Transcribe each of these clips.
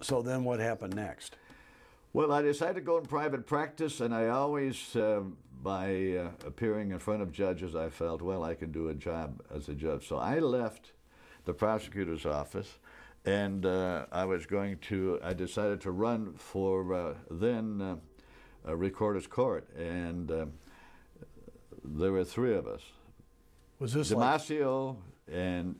So then what happened next? Well, I decided to go in private practice, and I always, by appearing in front of judges, I felt, well, I can do a job as a judge. So I left the prosecutor's office, and I decided to run for then a recorder's court, and there were three of us. Was this Damasio and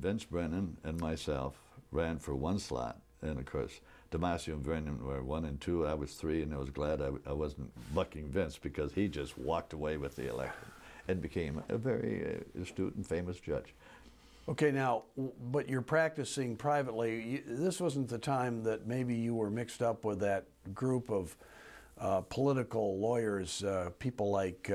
Vince Brennan, and myself ran for one slot. And of course, Damasio and Brennan were 1 and 2. I was 3, and I was glad I wasn't bucking Vince, because he just walked away with the election and became a very astute and famous judge. Okay, now, but you're practicing privately. This wasn't the time that maybe you were mixed up with that group of political lawyers, people like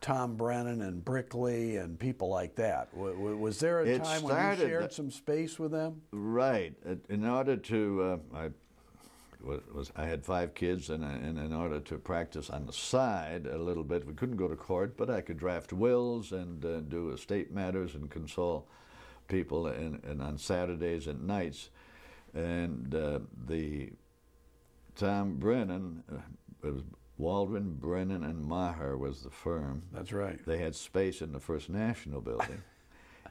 Tom Brennan and Brickley and people like that. Was there a time when you shared some space with them? Right. In order to, I had 5 kids, and in order to practice on the side a little bit, we couldn't go to court, but I could draft wills and do estate matters and console people and on Saturdays and nights. And the Tom Brennan, it was Waldron, Brennan, and Maher was the firm. That's right. They had space in the First National Building.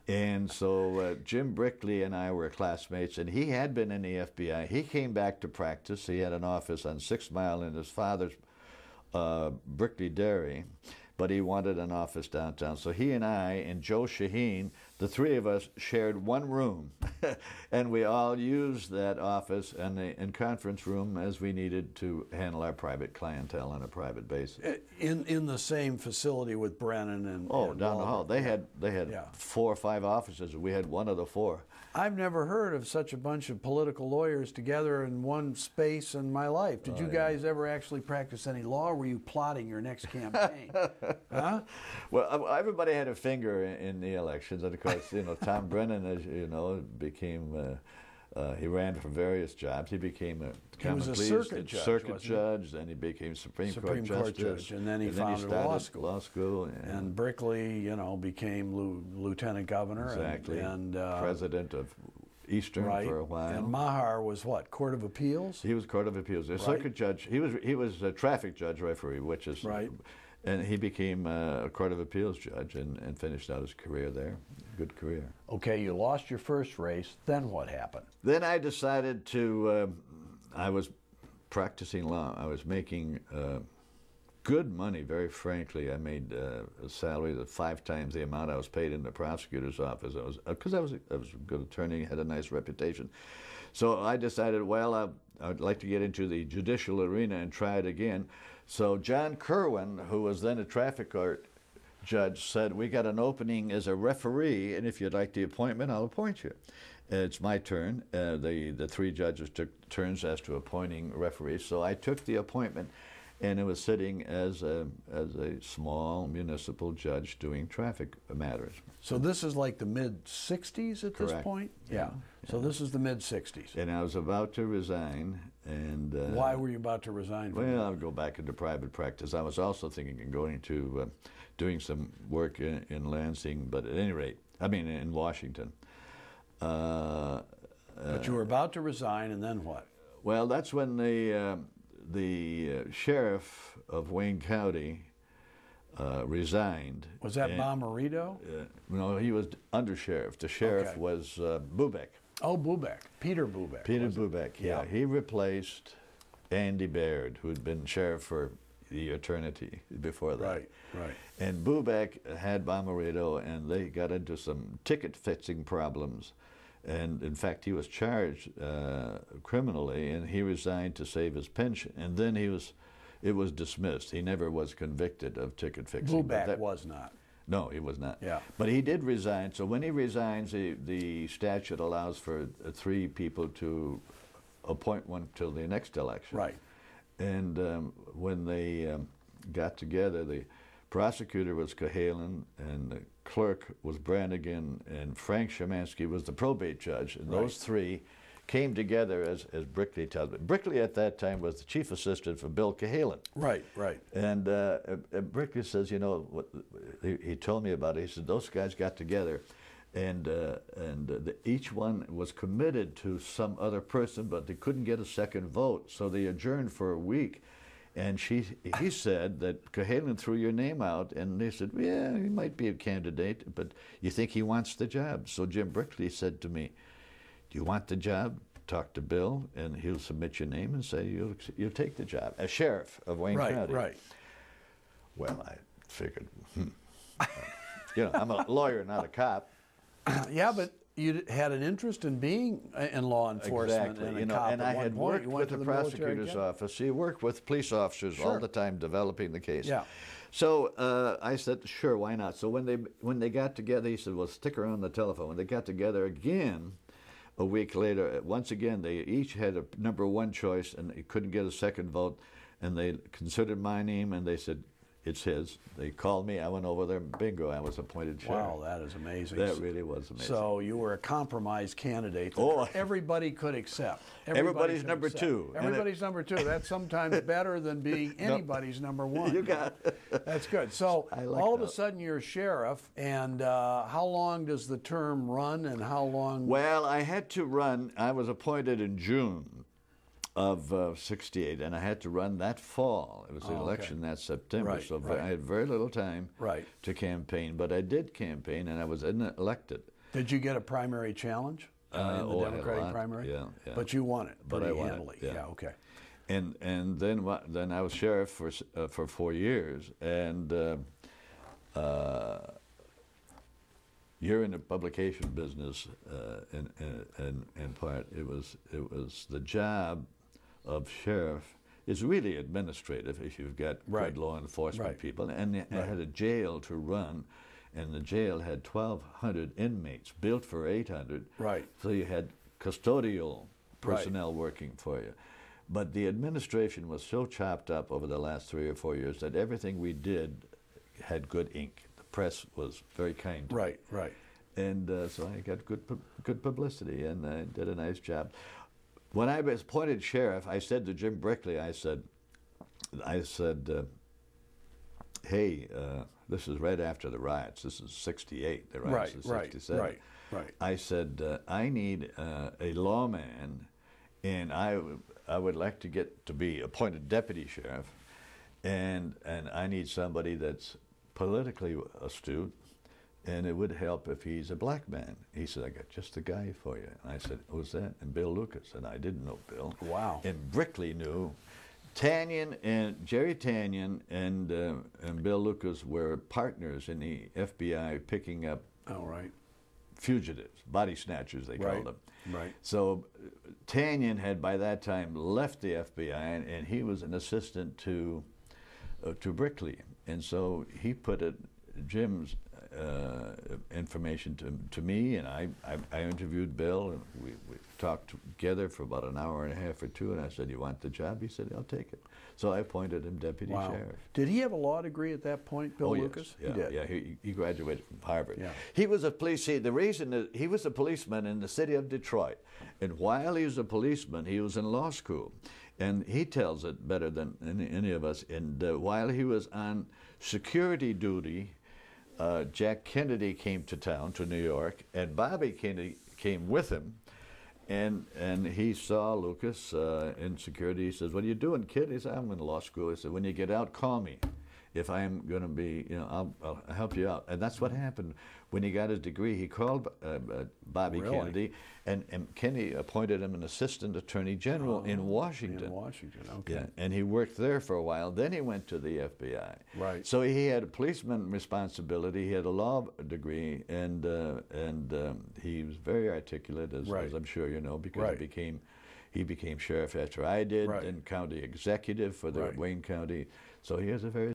And so Jim Brickley and I were classmates, and he had been in the FBI. He came back to practice. He had an office on 6 Mile in his father's Brickley Dairy, but he wanted an office downtown. So he and I and Joe Shaheen, the three of us, shared one room. And we all used that office and conference room as we needed to handle our private clientele on a private basis. In the same facility with Brennan and down the hall. They had Yeah. 4 or 5 offices. We had one of the 4. I've never heard of such a bunch of political lawyers together in one space in my life. Did you guys ever actually practice any law, or were you plotting your next campaign? Huh? Well, everybody had a finger in the elections, and of course, Tom Brennan, as you know, became. He ran for various jobs. He became a circuit judge, then he became Supreme Court Justice, and then he founded a law school. And Brickley, became lieutenant governor. Exactly. And president of Eastern for a while. And Maher was what? Court of Appeals? He was Court of Appeals. A circuit judge. He was a traffic judge referee, which is right. And he became a Court of Appeals judge and finished out his career there. Good career. Okay, you lost your first race. Then what happened? Then I decided to, I was practicing law. I was making good money, very frankly. I made a salary of 5 times the amount I was paid in the prosecutor's office. Because I was a good attorney, had a nice reputation. So I decided, well, I'd like to get into the judicial arena and try it again. So John Kerwin, who was then a traffic court judge, said, we got an opening as a referee, and if you'd like the appointment, I'll appoint you. It's my turn. The 3 judges took turns as to appointing referees, so I took the appointment, and it was sitting as a small municipal judge doing traffic matters. So this is like the mid-'60s at Correct. This point? Yeah. So this is the mid-'60s. And I was about to resign. And why were you about to resign? Well, I'll go back into private practice. I was also thinking of going to doing some work in Lansing, but at any rate, in Washington. But you were about to resign, and then what? Well, that's when the sheriff of Wayne County resigned. Was that Bomarito? No, he was undersheriff. The sheriff was Bubeck. Oh, Bubeck. Peter Bubeck. Peter Bubeck, yeah. He replaced Andy Baird, who had been sheriff for the eternity before that. Right. And Bubeck had Bomarito, and they got into some ticket-fixing problems. And in fact, he was charged criminally, and he resigned to save his pension. And then it was dismissed. He never was convicted of ticket fixing. Bubeck was not. No, he was not. Yeah. But he did resign. So when he resigns, the statute allows for 3 people to appoint one till the next election. Right. And when they got together, the prosecutor was Cahalan, and the clerk was Brannigan, and Frank Szymanski was the probate judge. And those 3 came together, as Brickley tells me. Brickley at that time was the chief assistant for Bill Cahalan. Right. And Brickley says, he told me about it. He said, those guys got together, each one was committed to some other person, but they couldn't get a second vote, so they adjourned for a week. And he said that Cahalan threw your name out, and they said, yeah, he might be a candidate, but you think he wants the job? So Jim Brickley said to me, do you want the job? Talk to Bill, and he'll submit your name and say you'll take the job as sheriff of Wayne County. Right. Well, I figured, I'm a lawyer, not a cop. Yeah, but you had an interest in being in law enforcement. Exactly. And a cop and at I one had point. worked with the prosecutor's office. He worked with police officers all the time developing the case. Yeah. So I said, sure, why not? So when they got together, he said, well, stick around the telephone. When they got together again, a week later, once again, they each had a #1 choice, and they couldn't get a second vote. And they considered my name, and they said, it's his. They called me. I went over there, and bingo, I was appointed sheriff. Wow, that is amazing. That really was amazing. So you were a compromise candidate that everybody could accept. Everybody's number 2. Everybody's number 2. That's sometimes better than being anybody's #1. You got it. That's good. So like all of a sudden you're sheriff, and how long does the term run, and how long? Well, I had to run. I was appointed in June of '68, and I had to run that fall. It was the election that September, so I had very little time to campaign, but I did campaign, and I was elected. Did you get a primary challenge in the Democratic primary? Yeah. But you won it pretty handily. Yeah, okay. And then I was sheriff for 4 years, and you're in the publication business in part. It was the job of sheriff is really administrative if you've got good law enforcement people. And I had a jail to run, and the jail had 1,200 inmates, built for 800. Right. So you had custodial personnel working for you. But the administration was so chopped up over the last 3 or 4 years that everything we did had good ink. The press was very kind to me. Right. And so I got good publicity, and I did a nice job. When I was appointed sheriff, I said to Jim Brickley, I said, hey, this is right after the riots. This is '68. The riots is '67. Right. I said, I need a lawman, and I would like to get to be appointed deputy sheriff, and I need somebody that's politically astute, and it would help if he's a black man. He said, I got just the guy for you. And I said, who's that? And Bill Lucas. And I didn't know Bill. Wow. And Brickley knew. Jerry Tanyan and Bill Lucas were partners in the FBI picking up fugitives, body snatchers they called them. Right. So Tanyan had by that time left the FBI, and he was an assistant to Brickley. And so he put Jim's information to me, and I interviewed Bill, and we talked together for about an hour and a half or 2, and I said, you want the job? He said, I'll take it. So I appointed him deputy sheriff. Did he have a law degree at that point, Bill Lucas? Yes. Yeah, he did. He graduated from Harvard. Yeah. He was a the reason that he was a policeman in the city of Detroit, and while he was a policeman, he was in law school. And he tells it better than any of us. And while he was on security duty, Jack Kennedy came to town, to New York, and Bobby Kennedy came with him, and he saw Lucas in security. He says, what are you doing, kid? He said, I'm in law school. He said, when you get out, call me. If I'm going to be, I'll help you out. And that's what happened. When he got his degree, he called Bobby Kennedy, and Kennedy appointed him an assistant attorney general in Washington. In Washington, okay. Yeah, and he worked there for a while. Then he went to the FBI. Right. So he had a policeman responsibility. He had a law degree, and he was very articulate, as I'm sure you know, because he became sheriff after I did, and county executive for the Wayne County. So he has a very